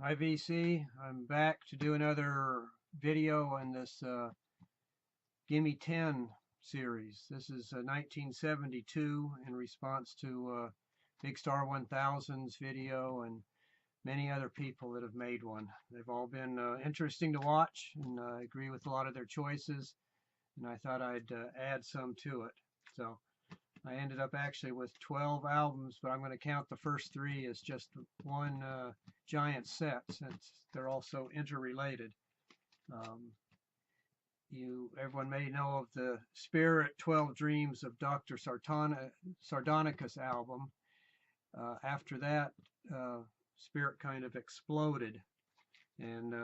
Hi VC, I'm back to do another video on this Gimme 10 series. This is 1972 in response to Big Star 1000's video and many other people that have made one. They've all been interesting to watch, and I agree with a lot of their choices, and I thought I'd add some to it. So I ended up actually with 12 albums, but I'm going to count the first three as just one giant set since they're also interrelated. Um, Everyone may know of the Spirit 12 Dreams of Dr. Sardonicus album. After that, Spirit kind of exploded and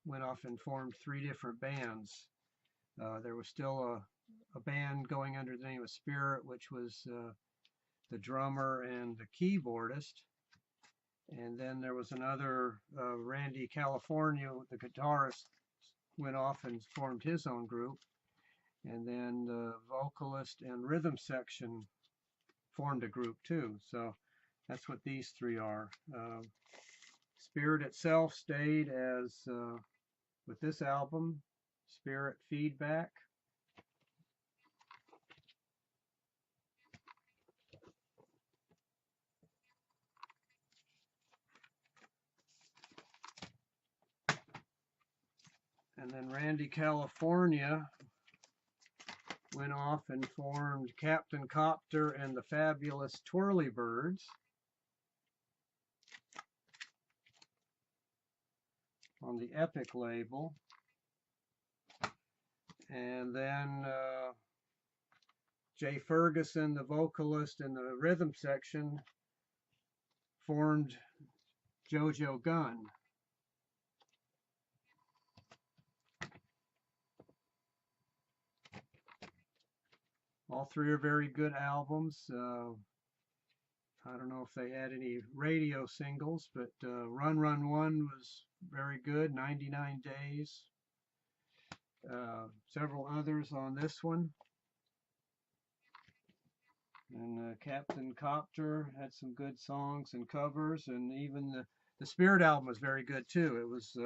went off and formed three different bands. There was still a band going under the name of Spirit, which was the drummer and the keyboardist. And then there was another, Randy California, the guitarist, went off and formed his own group. And then the vocalist and rhythm section formed a group too. So that's what these three are. Spirit itself stayed as, with this album, Spirit Feedback. And then Randy California went off and formed Captain Kopter and the Fabulous Twirly Birds on the Epic label. And then Jay Ferguson, the vocalist in the rhythm section, formed Jo Gunne. All three are very good albums. I don't know if they had any radio singles, but Run Run One was very good, 99 Days. Several others on this one. And Captain Kopter had some good songs and covers, and even the Spirit album was very good too. It was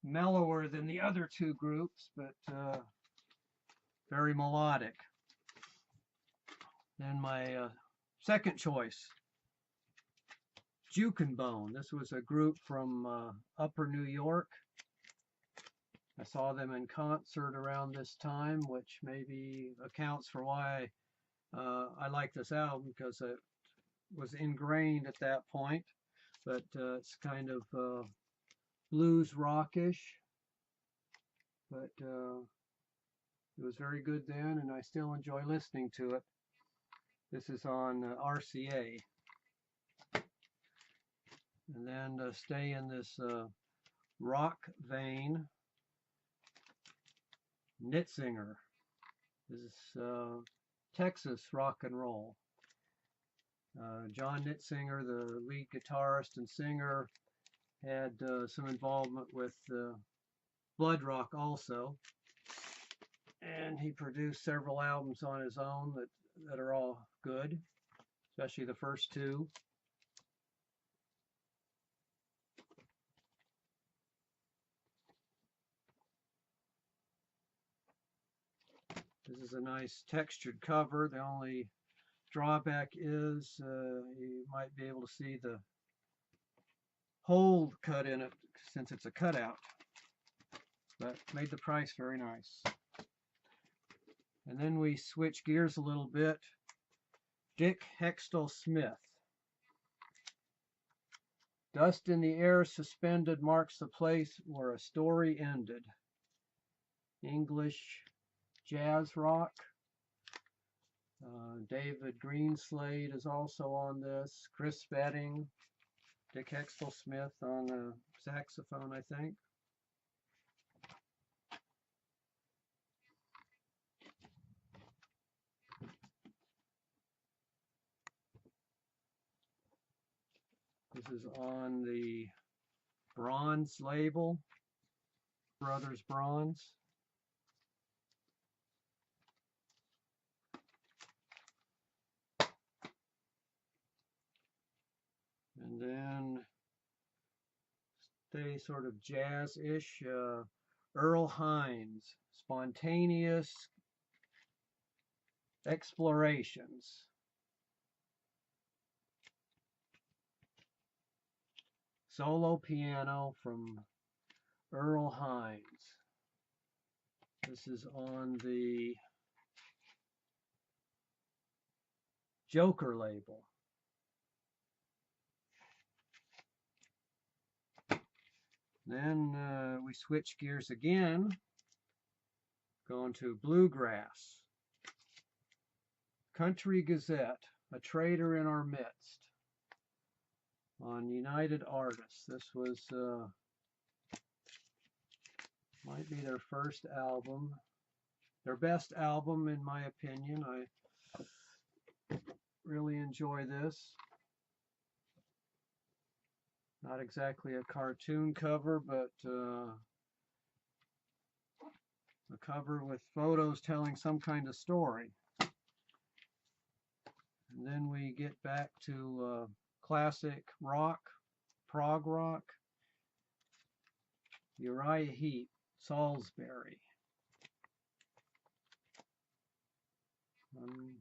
mellower than the other two groups, but very melodic. Then my second choice, Jukin. This was a group from Upper New York. I saw them in concert around this time, which maybe accounts for why I like this album, because it was ingrained at that point. But it's kind of blues rockish, but it was very good then, and I still enjoy listening to it. This is on RCA. And then to stay in this rock vein, Nitzinger. This is Texas rock and roll. John Nitzinger, the lead guitarist and singer, had some involvement with blood rock also. And he produced several albums on his own that are all good, especially the first two. This is a nice textured cover. The only drawback is you might be able to see the hole cut in it since it's a cutout, but made the price very nice. And then we switch gears a little bit. Dick Heckstall-Smith. Dust in the air suspended marks the place where a story ended. English jazz rock. David Greenslade is also on this. Chris Spedding. Dick Heckstall-Smith on the saxophone, I think. This is on the Bronze label, Brothers Bronze. And then birthday, sort of jazz-ish. Earl Hines, Spontaneous Explorations. Solo piano from Earl Hines. This is on the Joker label. Then we switch gears again, going to Bluegrass. Country Gazette, A Traitor in Our Midst, on United Artists. This was, might be their first album, their best album in my opinion. I really enjoy this. Not exactly a cartoon cover, but a cover with photos telling some kind of story. And then we get back to classic rock, prog rock. Uriah Heep, Salisbury.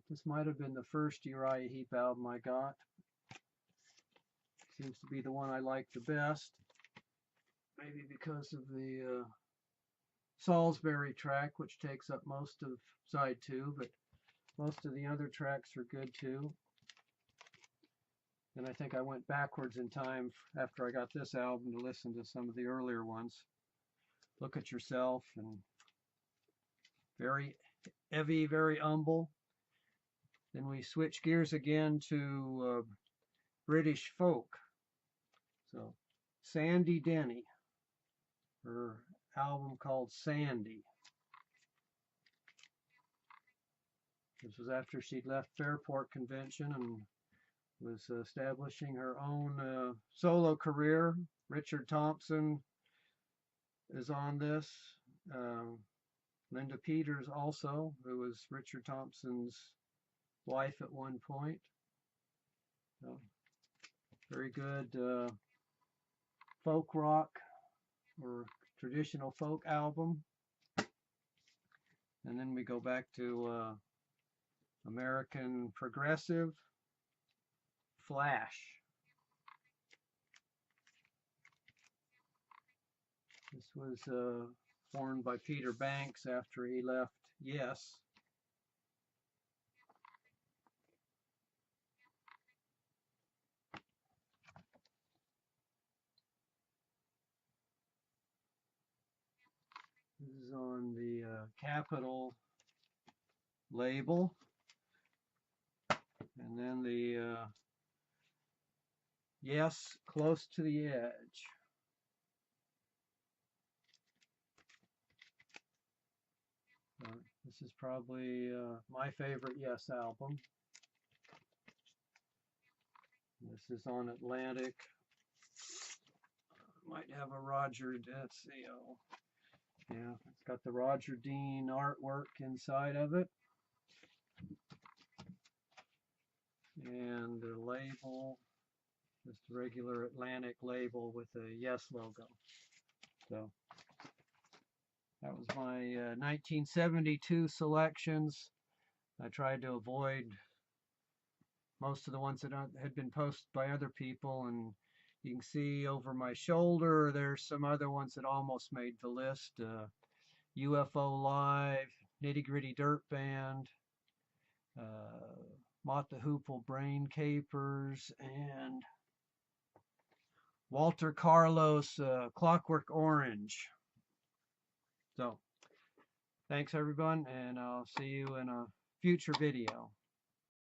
This might have been the first Uriah Heep album I got. Seems to be the one I like the best. Maybe because of the Salisbury track, which takes up most of side 2, but most of the other tracks are good too. And I think I went backwards in time after I got this album to listen to some of the earlier ones. Look at Yourself, and very heavy, very humble. Then we switch gears again to British folk. So Sandy Denny, her album called Sandy. This was after she'd left Fairport Convention and was establishing her own solo career. Richard Thompson is on this. Linda Peters also, who was Richard Thompson's wife at one point. So, very good folk rock or traditional folk album. And then we go back to American progressive, Flash. This was formed by Peter Banks after he left Yes. This is on the Capitol label. And then the Yes, Close to the Edge. This is probably my favorite Yes album. This is on Atlantic. Might have a Roger, let's see, oh, yeah, it's got the Roger Dean artwork inside of it. And the label, just a regular Atlantic label with a Yes logo. So that was my 1972 selections. I tried to avoid most of the ones that had been posted by other people, and you can see over my shoulder there's some other ones that almost made the list. UFO Live, Nitty Gritty Dirt Band, Mott the Hoople Brain Capers, and Walter Carlos Clockwork Orange. So, thanks everyone, and I'll see you in a future video.